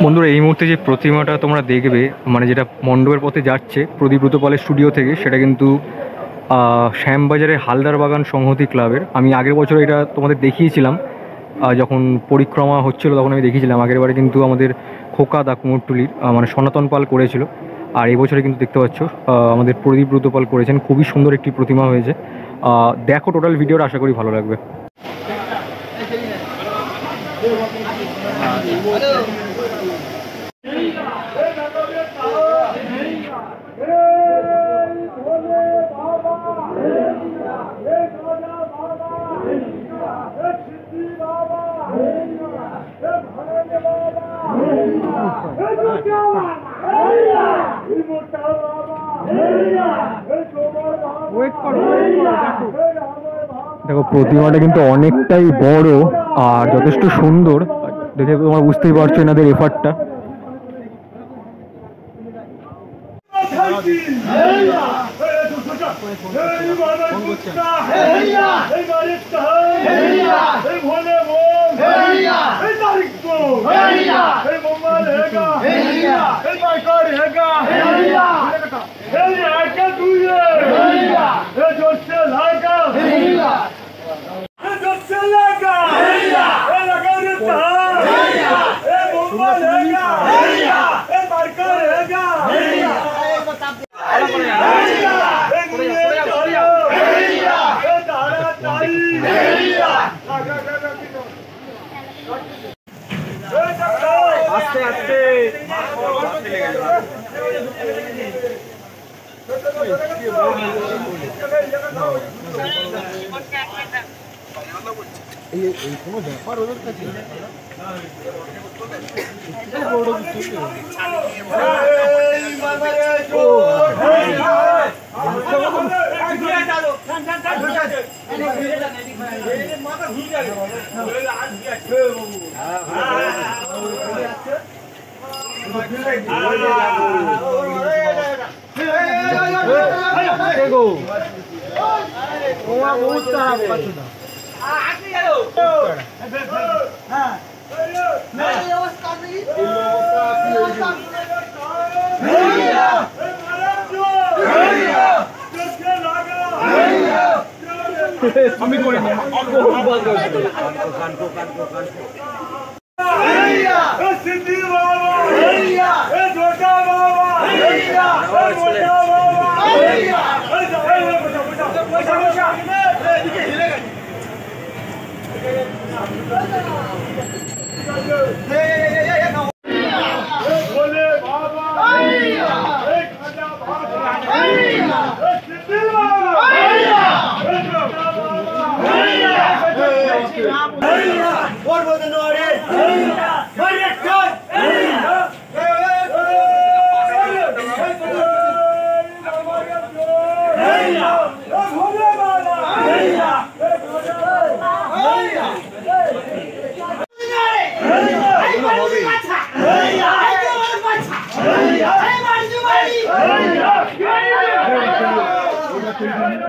বন্ধুরা, এই মুহূর্তে যে প্রতিমাটা তোমরা দেখবে, মানে যেটা মণ্ডপের পথে যাচ্ছে প্রদীপ্ত পালের স্টুডিও থেকে, সেটা কিন্তু শ্যামবাজারের হালদার বাগান সংহতি ক্লাবের। আমি আগের বছর এটা তোমাদের দেখিয়েছিলাম, যখন পরিক্রমা হচ্ছিল তখন আমি দেখিয়েছিলাম। আগের বারে কিন্তু আমাদের খোকা দা কুমোরটুলির মানে সনাতন পাল করেছিল, আর এই বছরে কিন্তু দেখতে পাচ্ছ আমাদের প্রদীপ্ত পাল করেছেন। খুবই সুন্দর একটি প্রতিমা হয়েছে। দেখো টোটাল ভিডিওটা, আশা করি ভালো লাগবে। দেখো প্রতিমাটা কিন্তু অনেকটাই বড় আর যথেষ্ট সুন্দর, দেখে তোমরা বুঝতেই পারছো এনাদের এফার্টটা। আস্তে আস্তে এই কোনো ব্যাপার ওদের কাছে আমি করি না সিদ্ধি বাবা, ছোটা বাবা,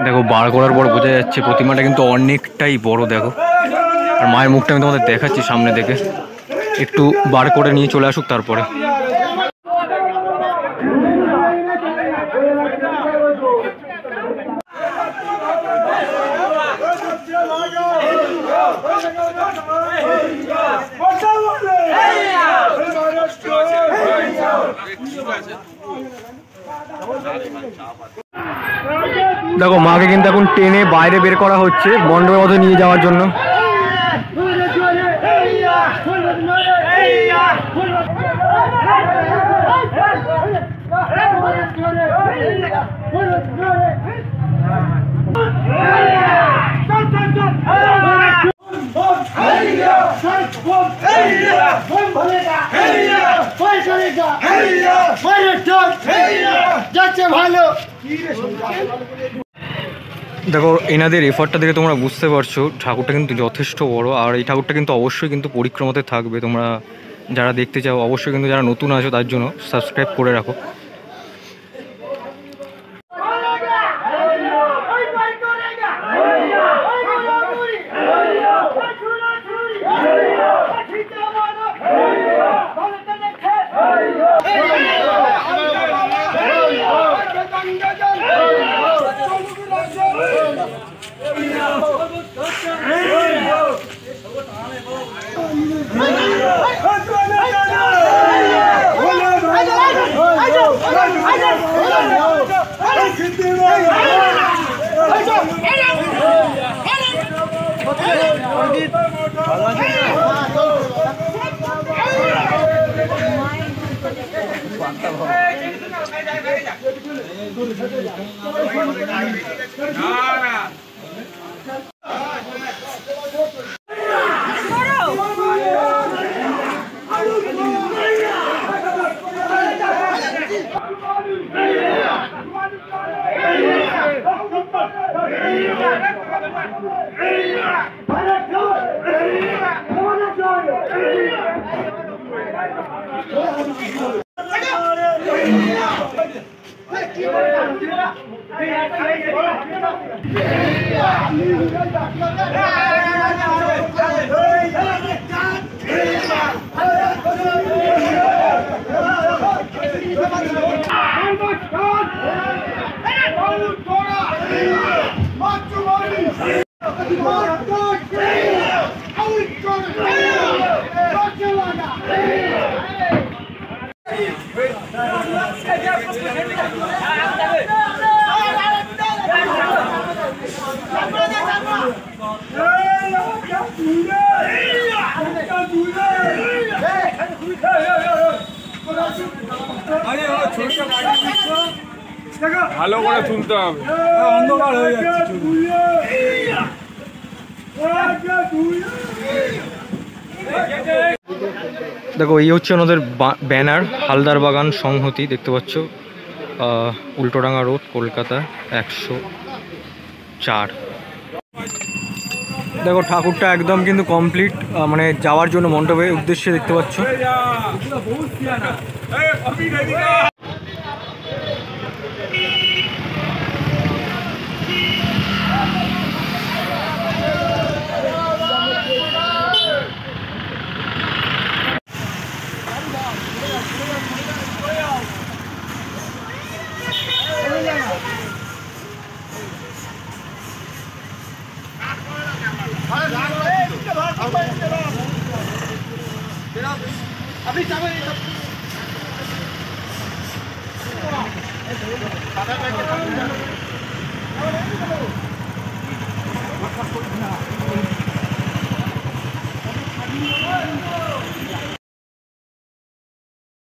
দেখো বার করার পর বোঝা যাচ্ছে প্রতিমাটা কিন্তু অনেকটাই বড়। দেখো, আর মায়ের মুখটা আমি তোমাদের দেখাচ্ছি সামনে থেকে, একটু বার করে নিয়ে চলে আসুক তারপরে। দেখো মাকে কিন্তু এখন টেনে বাইরে বের করা হচ্ছে মণ্ডপের মধ্যে নিয়ে যাওয়ার জন্য। দেখো এনাদের এফার্টটা দেখে তোমরা বুঝতে পারছো ঠাকুরটা কিন্তু যথেষ্ট বড়, আর এই ঠাকুরটা কিন্তু অবশ্যই কিন্তু পরিক্রমাতে থাকবে। তোমরা যারা দেখতে চাও অবশ্যই কিন্তু, যারা নতুন আছো তার জন্য সাবস্ক্রাইব করে রাখো। ভালো করে শুনতে হবে, অন্ধকার হয়ে যাচ্ছে। দেখো এই হচ্ছে ওনাদের ব্যানার, হালদার বাগান সংহতি, দেখতে পাচ্ছ, উল্টোডাঙ্গা রোড, কলকাতা 104। দেখো ঠাকুরটা একদম কিন্তু কমপ্লিট, মানে যাওয়ার জন্য মণ্ডপের উদ্দেশ্যে দেখতে পাচ্ছ। আপনি যাবেন